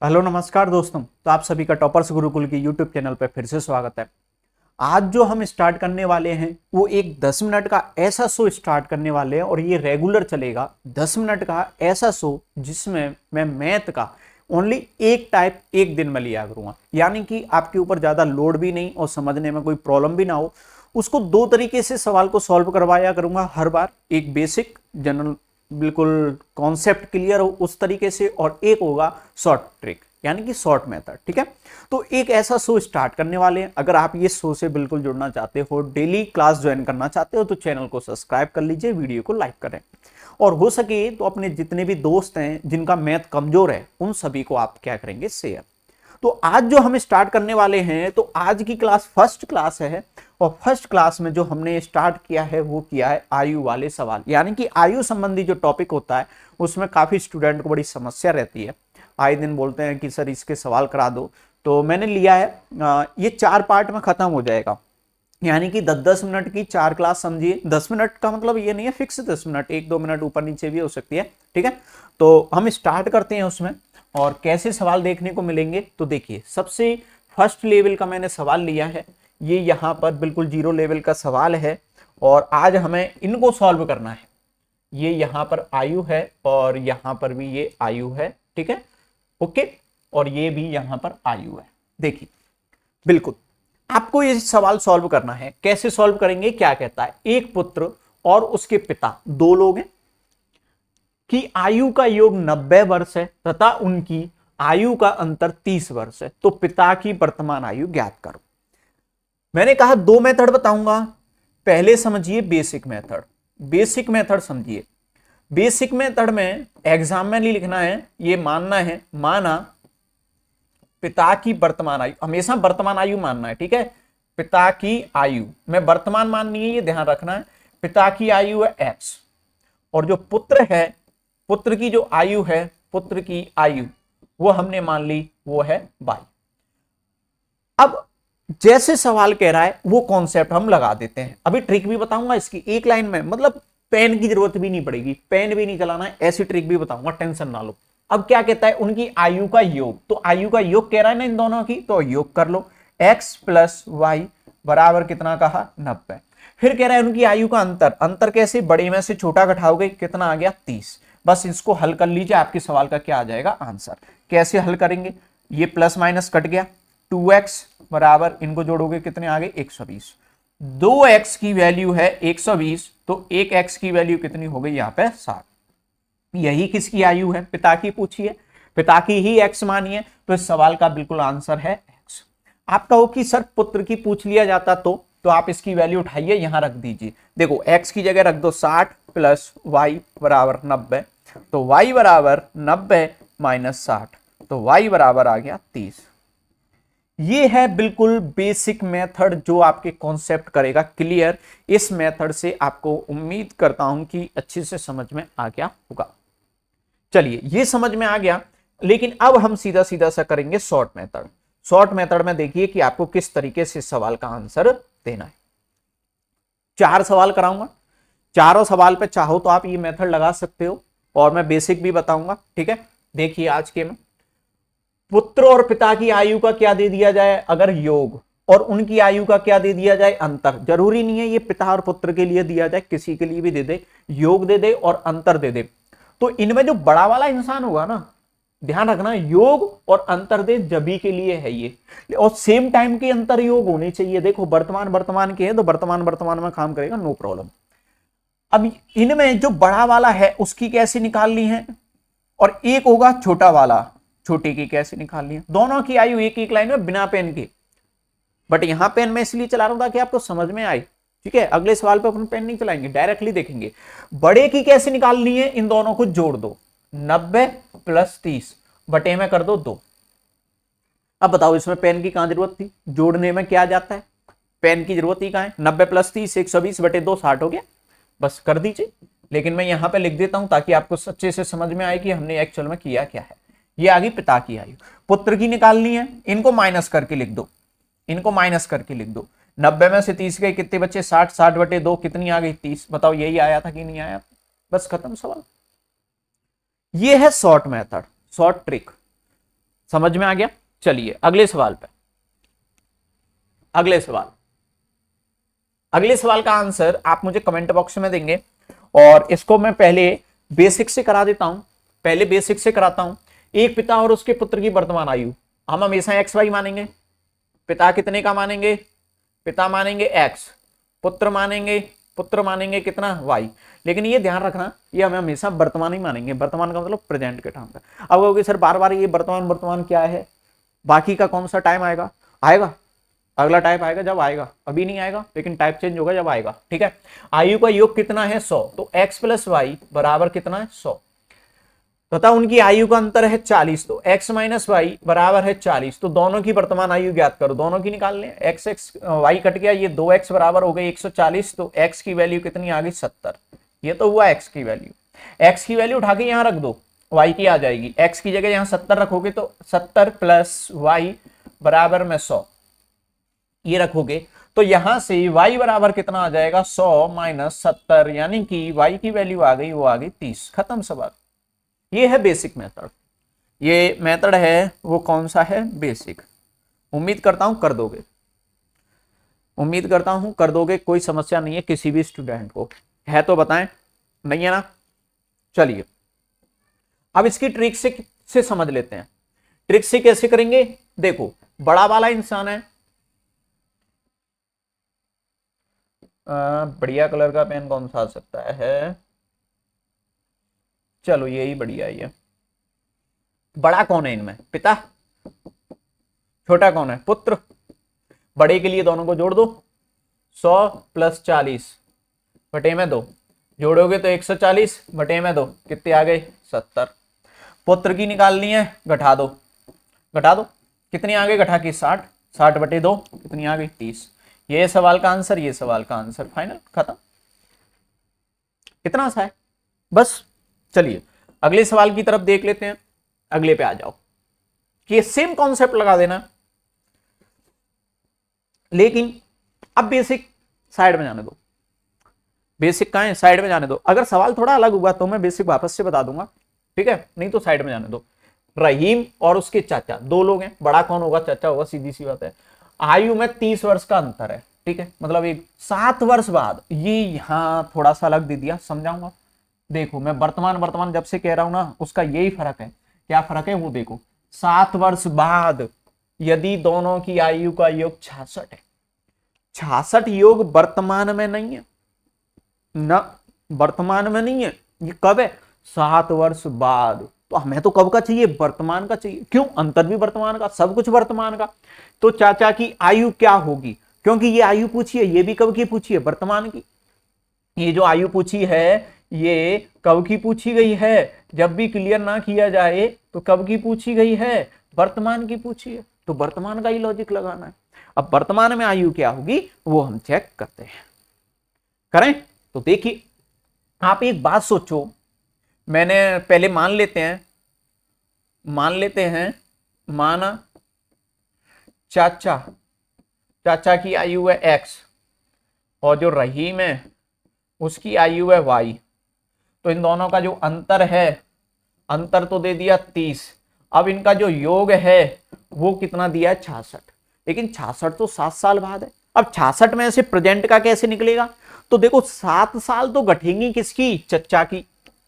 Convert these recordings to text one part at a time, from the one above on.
Hello नमस्कार दोस्तों। तो आप सभी का टॉपर्स गुरुकुल की यूट्यूब चैनल पर फिर से स्वागत है। आज जो हम स्टार्ट करने वाले हैं वो एक 10 मिनट का ऐसा शो स्टार्ट करने वाले हैं और ये रेगुलर चलेगा। 10 मिनट का ऐसा शो जिसमें मैं मैथ का ओनली एक टाइप एक दिन में लिया करूंगा, यानी कि आपके ऊपर ज़्यादा लोड भी नहीं और समझने में कोई प्रॉब्लम भी ना हो। उसको दो तरीके से सवाल को सॉल्व करवाया करूंगा हर बार। एक बेसिक जनरल बिल्कुल कॉन्सेप्ट क्लियर हो उस तरीके से, और एक होगा शॉर्ट ट्रिक यानी कि शॉर्ट मेथड। ठीक है, तो एक ऐसा शो स्टार्ट करने वाले हैं। अगर आप ये शो से बिल्कुल जुड़ना चाहते हो, डेली क्लास ज्वाइन करना चाहते हो, तो चैनल को सब्सक्राइब कर लीजिए, वीडियो को लाइक करें, और हो सके तो अपने जितने भी दोस्त हैं जिनका मैथ कमजोर है उन सभी को आप क्या करेंगे, शेयर। तो आज जो हम स्टार्ट करने वाले हैं, तो आज की क्लास फर्स्ट क्लास है, और फर्स्ट क्लास में जो हमने स्टार्ट किया है वो किया है आयु वाले सवाल। यानी कि आयु संबंधी जो टॉपिक होता है उसमें काफी स्टूडेंट को बड़ी समस्या रहती है। आए दिन बोलते हैं कि सर इसके सवाल करा दो। तो मैंने लिया है, ये 4 पार्ट में खत्म हो जाएगा, यानी कि 10-10 मिनट की 4 क्लास समझिए। 10 मिनट का मतलब ये नहीं है फिक्स 10 मिनट, 1-2 मिनट ऊपर नीचे भी हो सकती है। ठीक है, तो हम स्टार्ट करते हैं उसमें। और कैसे सवाल देखने को मिलेंगे, तो देखिए सबसे फर्स्ट लेवल का मैंने सवाल लिया है। ये यहाँ पर बिल्कुल 0 लेवल का सवाल है, और आज हमें इनको सॉल्व करना है। ये यहाँ पर आयु है और यहाँ पर भी ये आयु है। ठीक है, ओके, और ये भी यहाँ पर आयु है। देखिए बिल्कुल आपको ये सवाल सॉल्व करना है। कैसे सॉल्व करेंगे, क्या कहता है, एक पुत्र और उसके पिता 2 लोग हैं कि आयु का योग 90 वर्ष है तथा उनकी आयु का अंतर 30 वर्ष है। तो पिता की वर्तमान आयु ज्ञात करो। मैंने कहा 2 मेथड बताऊंगा। पहले समझिए बेसिक मेथड। बेसिक मेथड समझिए। बेसिक मेथड में एग्जाम में नहीं लिखना है, ये मानना है, माना पिता की वर्तमान आयु, हमेशा वर्तमान आयु मानना है। ठीक है, पिता की आयु में वर्तमान माननी है, ये ध्यान रखना है। पिता की आयु है x, और जो पुत्र है, पुत्र की जो आयु है, पुत्र की आयु वो हमने मान ली वो है y। अब जैसे सवाल कह रहा है वो कॉन्सेप्ट हम लगा देते हैं। अभी ट्रिक भी बताऊंगा इसकी एक लाइन में, मतलब पेन की जरूरत भी नहीं पड़ेगी, पेन भी नहीं चलाना है, ऐसी ट्रिक भी बताऊंगा, टेंशन ना लो। अब क्या कहता है, उनकी आयु का योग, तो आयु का योग कह रहा है ना इन दोनों की, तो योग कर लो। x प्लस वाई बराबर कितना कहा, 90। फिर कह रहा है उनकी आयु का अंतर, अंतर कैसे, बड़े में से छोटा घटाओगे, कितना आ गया, 30। बस इसको हल कर लीजिए, आपके सवाल का क्या आ जाएगा आंसर। कैसे हल करेंगे, ये प्लस माइनस कट गया, 2x बराबर, इनको जोड़ोगे कितने आ गए, 120। 2x की वैल्यू है 120, तो 1x की वैल्यू कितनी हो गई यहाँ पे 60। यही किसकी आयु है, पिता की पूछिए, पिता की ही x मानिए, तो इस सवाल का बिल्कुल आंसर है x। आप कहो कि सर पुत्र की पूछ लिया जाता तो आप इसकी वैल्यू उठाइए, यहां रख दीजिए। देखो x की जगह रख दो 60 प्लस y बराबर 90, तो y बराबर 90 माइनस 60, तो y बराबर आ गया 30। ये है बिल्कुल बेसिक मेथड जो आपके कॉन्सेप्ट करेगा क्लियर। इस मेथड से आपको उम्मीद करता हूं कि अच्छे से समझ में आ गया होगा। चलिए ये समझ में आ गया, लेकिन अब हम सीधा सीधा सा करेंगे शॉर्ट मेथड। शॉर्ट मेथड में देखिए कि आपको किस तरीके से सवाल का आंसर देना है। 4 सवाल कराऊंगा, चारों सवाल पे चाहो तो आप ये मेथड लगा सकते हो, और मैं बेसिक भी बताऊंगा। ठीक है, देखिए आज के में पुत्र और पिता की आयु का क्या दे दिया जाए अगर योग, और उनकी आयु का क्या दे दिया जाए अंतर। जरूरी नहीं है ये पिता और पुत्र के लिए दिया जाए, किसी के लिए भी दे दे, योग दे दे और अंतर दे दे। तो इनमें जो बड़ा वाला इंसान होगा ना, ध्यान रखना, योग और अंतर दे जभी के लिए है ये, और सेम टाइम के अंतर योग होने चाहिए। देखो वर्तमान वर्तमान के हैं तो वर्तमान वर्तमान में काम करेगा, नो प्रॉब्लम। अब इनमें जो बड़ा वाला है उसकी कैसे निकालनी है, और एक होगा छोटा वाला, छोटे की कैसे निकालनी है। दोनों की आयु एक एक लाइन में बिना पेन के, बट यहां पेन मैं इसलिए चला रहा हूं ताकि आपको समझ में आए। ठीक है, अगले सवाल पे अपन पेन नहीं चलाएंगे, डायरेक्टली देखेंगे। बड़े की कैसे निकालनी है, इन दोनों को जोड़ दो, 90 प्लस 30 बटे में कर दो 2। अब बताओ इसमें पेन की कहां जरूरत थी, जोड़ने में क्या जाता है, पेन की जरूरत ही कहां है। 90 प्लस 30 120 बटे 2 60 हो गया, बस कर दीजिए। लेकिन मैं यहां पे लिख देता हूं ताकि आपको अच्छे से समझ में आए कि हमने एक्चुअल में किया क्या है। ये आ गई पिता की आयु। पुत्र की निकालनी है, इनको माइनस करके लिख दो, इनको माइनस करके लिख दो। 90 में से 30 गए, कितने बच्चे 60, 60 बटे 2 कितनी आ गई 30। बताओ यही आया था कि नहीं आया, बस खत्म सवाल। ये है शॉर्ट मेथड, शॉर्ट ट्रिक। समझ में आ गया। चलिए अगले सवाल पे। अगले सवाल का आंसर आप मुझे कमेंट बॉक्स में देंगे, और इसको मैं पहले बेसिक से करा देता हूं। पहले बेसिक से कराता हूं। एक पिता और उसके पुत्र की वर्तमान आयु हम हमेशा एक्स वाई मानेंगे। पिता कितने का मानेंगे? पिता मानेंगे एक्स, पुत्र मानेंगे कितना? वाई। लेकिन ये ध्यान रखना, ये हमें हमेशा वर्तमान ही मानेंगे। वर्तमान का मतलब प्रेजेंट के टाइम पे। अब कहोगे सर बार बार ये वर्तमान क्या है, बाकी का कौन सा टाइम आएगा? अगला टाइप आएगा जब आएगा, अभी नहीं आएगा, लेकिन टाइप चेंज होगा जब आएगा। ठीक है। आयु का योग कितना है? 100। तो x प्लस वाई बराबर कितना है? 100। तथा उनकी आयु का अंतर है 40, तो x माइनस वाई बराबर है 40। तो दोनों की वर्तमान आयु ज्ञात करो, दोनों की निकाल लें। x y कट गया, ये 2x बराबर हो गई 140। तो x की वैल्यू कितनी आ गई? 70। ये तो हुआ x की वैल्यू। x की वैल्यू उठा के यहां रख दो, y की आ जाएगी। x की जगह यहां 70 रखोगे तो 70 प्लस वाई बराबर में 100 ये रखोगे, तो यहां से y बराबर कितना आ जाएगा? 100 माइनस 70, यानी कि y की वैल्यू आ गई, वो आ गई 30। खत्म सवाल। ये है बेसिक मेथड। ये मेथड है वो कौन सा है? बेसिक। उम्मीद करता हूं कर दोगे, कोई समस्या नहीं है किसी भी स्टूडेंट को। है तो बताएं, नहीं है ना? चलिए अब इसकी ट्रिक से समझ लेते हैं। ट्रिक से कैसे करेंगे? देखो, बड़ा वाला इंसान है, बढ़िया कलर का पेन कौन सा आ सकता है? चलो यही बढ़िया है। ये बड़ा कौन है इनमें? पिता। छोटा कौन है? पुत्र। बड़े के लिए दोनों को जोड़ दो, 100 प्लस 40 बटे में 2, जोड़ोगे तो 140 बटे में 2, कितने आ गए? 70। पुत्र की निकालनी है, घटा दो कितनी आ गई? घटा के 60, 60 बटे 2 कितनी आ गई? 30। ये सवाल का आंसर, ये सवाल का आंसर, फाइनल, खत्म। कितना सा है बस। चलिए अगले सवाल की तरफ देख लेते हैं। अगले पे आ जाओ कि ये सेम कॉन्सेप्ट लगा देना, लेकिन अब बेसिक साइड में जाने दो। बेसिक कहां है? साइड में जाने दो। अगर सवाल थोड़ा अलग हुआ तो मैं बेसिक वापस से बता दूंगा, ठीक है? नहीं तो साइड में जाने दो। रहीम और उसके चाचा, दो लोग हैं। बड़ा कौन होगा? चाचा होगा, सीधी सी बात है। आयु में 30 वर्ष का अंतर है, ठीक है? मतलब एक 7 वर्ष बाद। ये यहां थोड़ा सा अलग दे दिया, समझाऊंगा। देखो मैं वर्तमान जब से कह रहा हूं ना, उसका यही फर्क है। क्या फर्क है वो देखो। 7 वर्ष बाद यदि दोनों की आयु का योग 66 है, 66 योग वर्तमान में नहीं है ना, वर्तमान में नहीं है। ये कब है? 7 वर्ष बाद। तो हमें तो कब का चाहिए? वर्तमान का चाहिए। क्यों? अंतर भी वर्तमान का, सब कुछ वर्तमान का। तो चाचा की आयु क्या होगी? क्योंकि ये आयु पूछी है, ये भी कब की पूछी है? वर्तमान की। ये जो आयु पूछी है ये कब की पूछी गई है? जब भी क्लियर ना किया जाए तो कब की पूछी गई है? वर्तमान की पूछी है, तो वर्तमान का ही लॉजिक लगाना है। अब वर्तमान में आयु क्या होगी वो हम चेक करते हैं। करें तो देखिए, आप एक बात सोचो। मैंने पहले मान लेते हैं माना चाचा की आयु है x और जो रहीम है उसकी आयु है y। तो इन दोनों का जो अंतर है, अंतर तो दे दिया 30। अब इनका जो योग है वो कितना दिया है? 66। लेकिन 66 तो 7 साल बाद है। अब 66 में से प्रेजेंट का कैसे निकलेगा? तो देखो 7 साल तो घटेंगी किसकी? चचा की,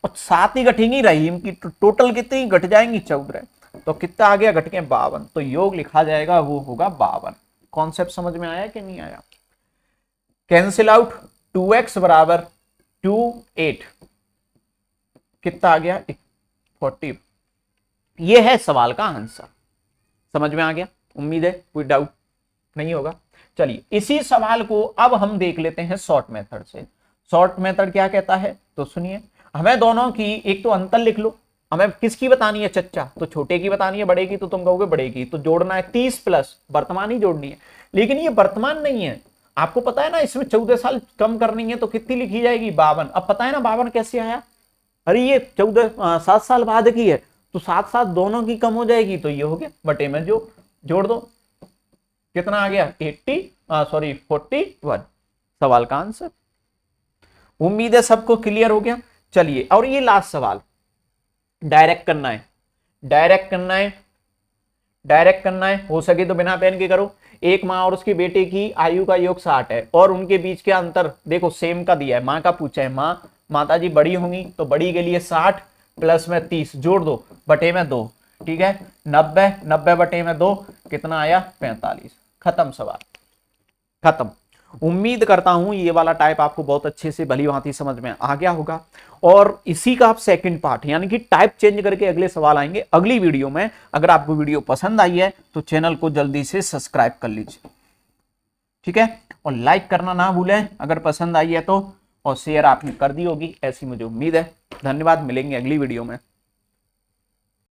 और 7 ही घटेंगी रहीम की। तो टोटल कितनी घट जाएंगी? 14। तो कितना आ गया? घट के 52। तो योग लिखा जाएगा वो होगा 52। कॉन्सेप्ट समझ में आया कि नहीं आया? कैंसिल आउट, 2x बराबर 28, कितना आ गया? 40। ये है सवाल का आंसर। समझ में आ गया? उम्मीद है कोई डाउट नहीं होगा। चलिए इसी सवाल को अब हम देख लेते हैं शॉर्ट मेथड से। शॉर्ट मेथड क्या कहता है तो सुनिए। हमें दोनों की एक तो अंतर लिख लो। हमें किसकी बतानी है? चच्चा, तो छोटे की बतानी है। बड़े की तो तुम कहोगे बड़े की। तो जोड़ना है 30 प्लस वर्तमान ही जोड़नी है। लेकिन ये वर्तमान नहीं है, आपको पता है ना। इसमें 14 साल कम करनी है तो कितनी लिखी जाएगी? 52। अब पता है ना 52 कैसे आया? अरे ये 7 साल बाद की है, तो 7 दोनों की कम हो जाएगी, तो ये हो गया बटे में जो जोड़ दो। कितना आ गया? 41। सवाल का आंसर। उम्मीद है सबको क्लियर हो गया। चलिए और ये लास्ट सवाल डायरेक्ट करना है। डायरेक्ट करना है, हो सके तो बिना पेन के करो। एक माँ और उसकी बेटे की आयु का योग 60 है और उनके बीच के अंतर देखो सेम का दिया है, माँ का पूछा है, माँ माता जी बड़ी होंगी तो बड़ी के लिए 60 प्लस में 30 जोड़ दो बटे में 2, ठीक है 90, 90 बटे में 2 कितना आया 45। खत्म सवाल, खत्म। उम्मीद करता हूं ये वाला टाइप आपको बहुत अच्छे से भली भांति समझ में आ गया होगा और इसी का आप सेकंड पार्ट यानी कि टाइप चेंज करके अगले सवाल आएंगे अगली वीडियो में। अगर आपको वीडियो पसंद आई है तो चैनल को जल्दी से सब्सक्राइब कर लीजिए, ठीक है, और लाइक करना ना भूलें अगर पसंद आई है तो, और शेयर आपने कर दी होगी ऐसी मुझे उम्मीद है। धन्यवाद, मिलेंगे अगली वीडियो में।